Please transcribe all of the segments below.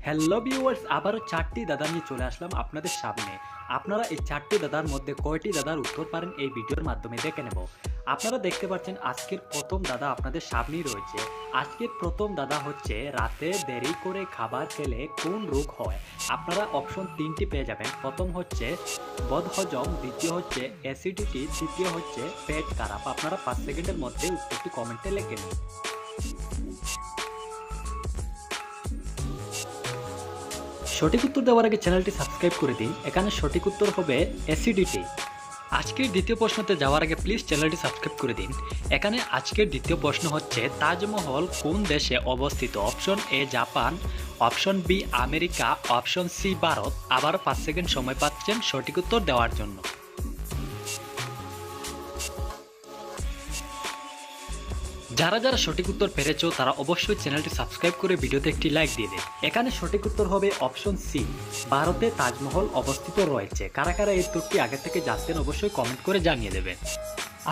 Hello viewers, আবারও 4টি দাদা নিয়ে চলে আসলাম আপনাদের সামনে। আপনারা এই 4টি দাদার মধ্যে কয়টি দাদার উত্তর পারেন এই ভিডিওর মাধ্যমে দেখে নেব। আপনারা দেখতে পাচ্ছেন আজকের প্রথম দাদা আপনাদের সামনেই রয়েছে। আজকের প্রথম দাদা হচ্ছে রাতে দেরি করে খাবার খেলে কোন রোগ হয়। আপনারা অপশন 3টি পেয়ে যাবেন। প্রথম হচ্ছে বদহজম, দ্বিতীয় হচ্ছে অ্যাসিডিটি, তৃতীয় হচ্ছে পেট খারাপ। আপনারা 5 সেকেন্ডের মধ্যে উত্তরটি কমেন্টে লিখে নিন। সঠিক উত্তর দেওয়ার আগে চ্যানেলটি সাবস্ক্রাইব করে দিন। এখানে সঠিক উত্তর হবে অ্যাসিডিটি। আজকের দ্বিতীয় প্রশ্নতে যাওয়ার আগে প্লিজ চ্যানেলটি সাবস্ক্রাইব করে দিন। এখানে আজকের দ্বিতীয় প্রশ্ন হচ্ছে তাজমহল কোন দেশে অবস্থিত। Option A Japan, option B America, option C Bharat. আবার 5 সেকেন্ড সময় পাচ্ছেন সঠিক উত্তর দেওয়ার জন্য। যারা যারা সঠিক উত্তর পেরেছো তারা অবশ্যই চ্যানেলটি সাবস্ক্রাইব করে ভিডিওতে একটি লাইক দিয়ে দেন। এখানে সঠিক উত্তর হবে অপশন সি, ভারতে তাজমহল অবস্থিত রয়েছে। কারা কারা এই উত্তরটি আগে থেকে জানতেন অবশ্যই কমেন্ট করে জানিয়ে দেবেন।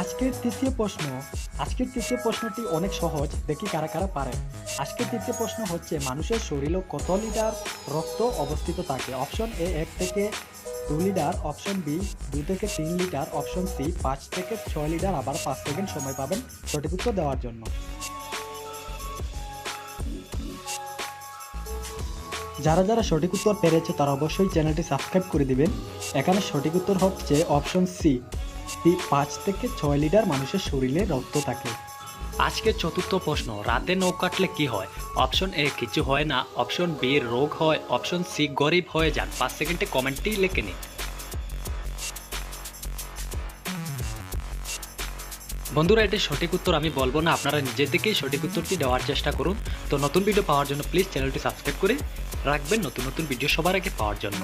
আজকের তৃতীয় প্রশ্নটি অনেক সহজ, দেখি কারা কারা পারেন। আজকের তৃতীয় প্রশ্ন হচ্ছে মানুষের শরীরে কত লিটার রক্ত অবস্থিত থাকে। অপশন এ 1 থেকে 2 লিটার, অপশন বি 2 থেকে 3 লিটার, অপশন সি 5 থেকে 6 লিটার। আবার 5 সেকেন্ড সময় পাবেন সঠিক উত্তর দেওয়ার জন্য। যারা যারা সঠিক উত্তর পেরেছে তারা অবশ্যই চ্যানেলটি সাবস্ক্রাইব করে দিবেন। এখানে সঠিক উত্তর হচ্ছে অপশন সি, 5 থেকে 6 লিটার মানুষের শরীরে রক্ত থাকে। আজকের চতুর্থ প্রশ্ন, রাতে নখ কাটলে কি হয়। অপশন এ কিছু হয় না, অপশন বি রোগ হয়, অপশন সি গরিব হয়ে যান। 5 সেকেন্ডে কমেন্টটি লিখে নিন। বন্ধুরা, এটি সঠিক উত্তর আমি বলবো না, আপনারা নিজের থেকেই সঠিক উত্তরটি দেওয়ার চেষ্টা করুন। তো নতুন ভিডিও পাওয়ার জন্য প্লিজ চ্যানেলটি সাবস্ক্রাইব করে রাখবেন নতুন নতুন ভিডিও সবার আগে পাওয়ার জন্য।